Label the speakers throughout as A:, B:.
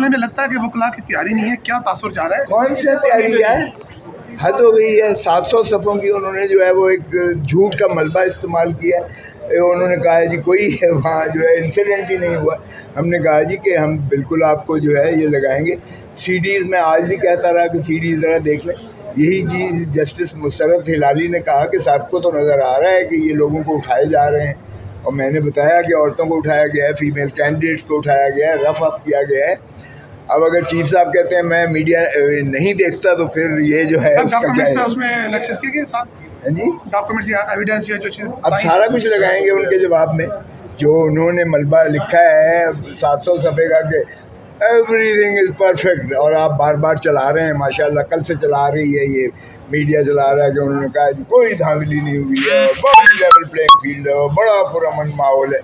A: मामले में लगता है कि वकला की तैयारी नहीं है, क्या तासुर जा रहा है?
B: कौन सा तैयारी है, हद हो गई है। 700 सफ़ों की उन्होंने जो है वो एक झूठ का मलबा इस्तेमाल किया है। उन्होंने कहा है जी कोई वहाँ जो है इंसिडेंट ही नहीं हुआ। हमने कहा जी कि हम बिल्कुल आपको जो है ये लगाएंगे सीडीज़ में। आज भी कहता रहा कि सीडीज़ ज़रा देख लें। यही चीज़ जस्टिस मुसर्रत हिलाली ने कहा कि साहब को तो नज़र आ रहा है कि ये लोगों को उठाए जा रहे हैं, और मैंने बताया कि औरतों को उठाया गया है, फीमेल कैंडिडेट्स को उठाया गया है, रफ अप किया गया है। अब अगर चीफ साहब कहते हैं मैं मीडिया नहीं देखता तो फिर ये जो है उसका क्या है?
A: उसमें इलेक्शन के साथ
B: जी
A: डॉक्यूमेंट्स या एविडेंस या जो चीज़
B: अब सारा कुछ लगाएंगे उनके जवाब में। जो उन्होंने मलबा लिखा है 700 सफ़े का कि एवरीथिंग इज़ परफेक्ट, और आप बार बार चला रहे हैं, माशाल्लाह कल से चला रही है ये मीडिया चला रहा है कि उन्होंने कहा कि कोई धांधली नहीं हुई है, बड़ी लेवल प्लेइंग फील्ड है, बड़ा पुरअमन माहौल है।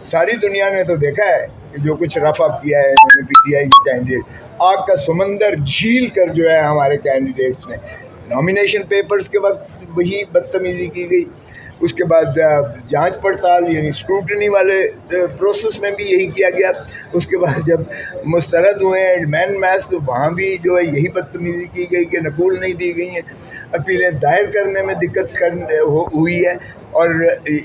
B: सारी दुनिया ने तो देखा है कि जो कुछ रफ अप किया है इन्होंने पीटीआई के कैंडिडेट, आग का समंदर झील कर जो है हमारे कैंडिडेट्स ने। नॉमिनेशन पेपर्स के वक्त वही बदतमीज़ी की गई, उसके बाद जांच पड़ताल यानी स्क्रूटनी वाले प्रोसेस में भी यही किया गया। उसके बाद जब मुस्तरद हुए मैन मैच तो वहाँ भी जो है यही बदतमीज़ी की गई कि नकूल नहीं दी गई हैं, अपीलें दायर करने में दिक्कत हुई है, और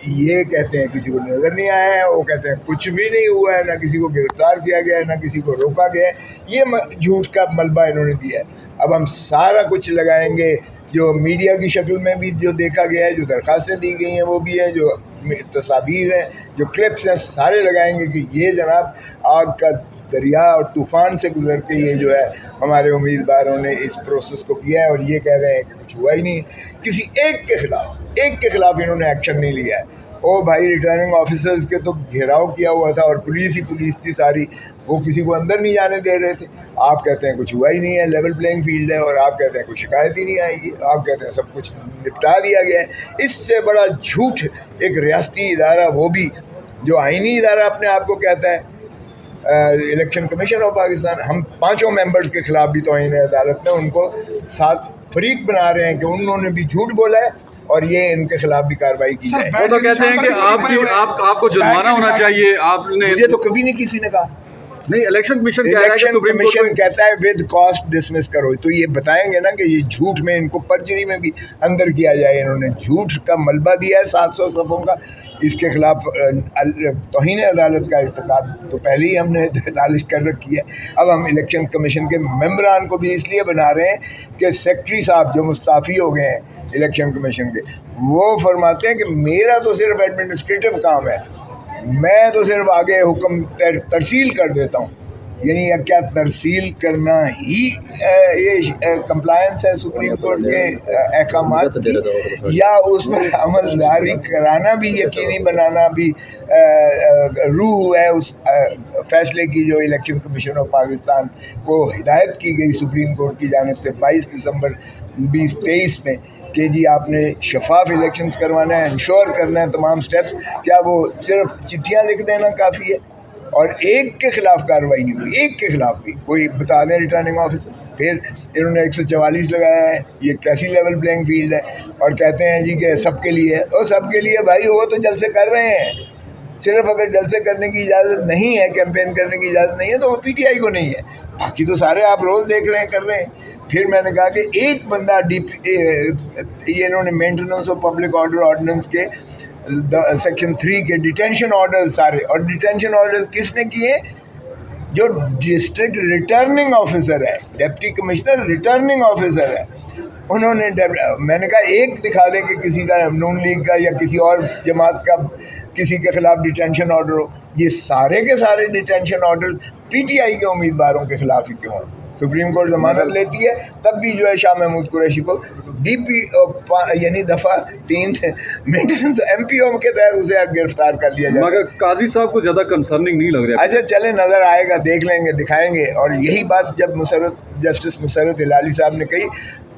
B: ये कहते हैं किसी को नज़र नहीं आया है, वो कहते हैं कुछ भी नहीं हुआ है, ना किसी को गिरफ्तार किया गया है, ना किसी को रोका गया है। ये झूठ का मलबा इन्होंने दिया है। अब हम सारा कुछ लगाएंगे, जो मीडिया की शक्ल में भी जो देखा गया है, जो दरखास्तें दी गई हैं वो भी है, जो तस्वीर हैं, जो क्लिप्स हैं, सारे लगाएंगे कि ये जनाब आग का दरिया और तूफ़ान से गुजर के ये जो है हमारे उम्मीदवारों ने इस प्रोसेस को किया है, और ये कह रहे हैं कि कुछ हुआ ही नहीं। किसी एक के ख़िलाफ़ इन्होंने एक्शन नहीं लिया है। ओ भाई, रिटर्निंग ऑफिसर्स के तो घेराव किया हुआ था और पुलिस थी सारी, वो किसी को अंदर नहीं जाने दे रहे थे। आप कहते हैं कुछ हुआ ही नहीं है, लेवल प्लेइंग फील्ड है, और आप कहते हैं कोई शिकायत ही नहीं आएगी, आप कहते हैं सब कुछ निपटा दिया गया है। इससे बड़ा झूठ एक रियासती इदारा, वो भी जो आइनी इदारा अपने आप को कहता है, इलेक्शन कमीशन ऑफ पाकिस्तान, हम 5 मेंबर्स के खिलाफ भी तौहीन अदालत में उनको 7 फरीक बना रहे हैं कि उन्होंने भी झूठ बोला है और ये इनके खिलाफ भी कार्रवाई की जाए।
C: वो तो कहते हैं कि आपको जुर्माना होना चाहिए। आपने
B: मुझे तो कभी नहीं किसी ने कहा।
C: नहीं, इलेक्शन कमीशन
B: कहता है विद कॉस्ट डिसमिस करो, तो ये बताएंगे ना कि ये झूठ में इनको पर्जरी में भी अंदर किया जाए। इन्होंने झूठ का मलबा दिया है 700 सफ़ों का, इसके खिलाफ तौहीन अदालत का इर्तिकाब तो पहले ही हमने नालिश कर रखी है। अब हम इलेक्शन कमीशन के मेंबरान को भी इसलिए बना रहे हैं कि सेक्रेटरी साहब जो मुस्ताफ़ी हो गए हैं इलेक्शन कमीशन के, वो फरमाते हैं कि मेरा तो सिर्फ एडमिनिस्ट्रेटिव काम है, मैं तो सिर्फ आगे हुक्म तरसील कर देता हूँ। यानी अब क्या तरसील करना ही ये कंप्लायंस है सुप्रीम कोर्ट के अहकामात की, या उसमें अमलदारी कराना भी यकीनी बनाना भी रूह है उस फैसले की जो इलेक्शन कमीशन ऑफ पाकिस्तान को हिदायत की गई सुप्रीम कोर्ट की जानिब से 22 दिसंबर 2023 में कि जी आपने शफाफ इलेक्शंस करवाना है, इंश्योर करना है तमाम स्टेप्स। क्या वो सिर्फ चिट्ठियाँ लिख देना काफ़ी है? और एक के खिलाफ कार्रवाई नहीं हुई, एक के खिलाफ भी कोई बता दें रिटर्निंग ऑफिसर। फिर इन्होंने 144 लगाया है, ये कैसी लेवल प्लेइंग फील्ड है, और कहते हैं जी कि सबके लिए है। और सबके लिए भाई वो तो जलसे कर रहे हैं, सिर्फ अगर जलसे करने की इजाज़त नहीं है, कैंपेन करने की इजाज़त नहीं है तो वो पीटीआई को नहीं है, बाकी तो सारे आप रोज़ देख रहे हैं कर रहे हैं। फिर मैंने कहा कि एक बंदा ये इन्होंने maintenance of public order ordinance के सेक्शन 3 के डिटेंशन ऑर्डर सारे, और डिटेंशन ऑर्डर किसने किए? जो डिस्ट्रिक्ट रिटर्निंग ऑफिसर है, डिप्टी कमिश्नर रिटर्निंग ऑफिसर है, उन्होंने मैंने कहा एक दिखा दें कि किसी का नून लीग का या किसी और जमात का किसी के खिलाफ डिटेंशन ऑर्डर हो। ये सारे के सारे डिटेंशन ऑर्डर पीटीआई के उम्मीदवारों के खिलाफ ही क्यों हो? सुप्रीम कोर्ट जमानत लेती है तब भी जो है शाह महमूद कुरैशी को डीपी यानी दफ़ा 3 मेंटेनेंस एमपीओ के तहत उसे गिरफ्तार कर लिया जाए।
C: मगर काजी साहब को ज़्यादा कंसर्निंग नहीं लग रहा है।
B: अच्छा चले, नज़र आएगा, देख लेंगे, दिखाएंगे। और यही बात जब जस्टिस मुसर्रत हिलाली साहब ने कही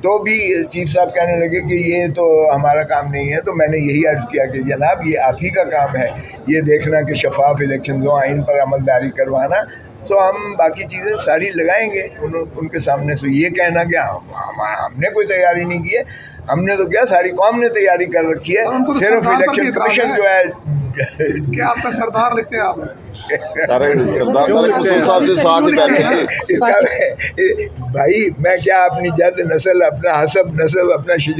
B: तो भी चीफ साहब कहने लगे कि ये तो हमारा काम नहीं है। तो मैंने यही अर्ज़ किया कि जनाब ये आप ही का काम है ये देखना कि शफाफ इलेक्शन हो, आइन पर अमलदारी करवाना, तो हम बाकी चीज़ें सारी लगाएंगे उनके सामने। से ये कहना कि हमने कोई तैयारी नहीं की है, ہم نے تو کیا ساری قوم نے تیاری کر رکھی ہے,
A: ان کو تو
B: صرف
A: سردار پر بھی
B: الیکشن
A: اعتراض
B: کمیشن
A: ہے
B: جو ہے
A: کیا آپ کا سردار لگتے ہیں آپ
D: سردار قصور صاحب سے ساتھ ہی بیٹھے ہیں.
B: اس کا بھائی میں کیا اپنی جد نسل, اپنا حسب نسب, اپنا شجر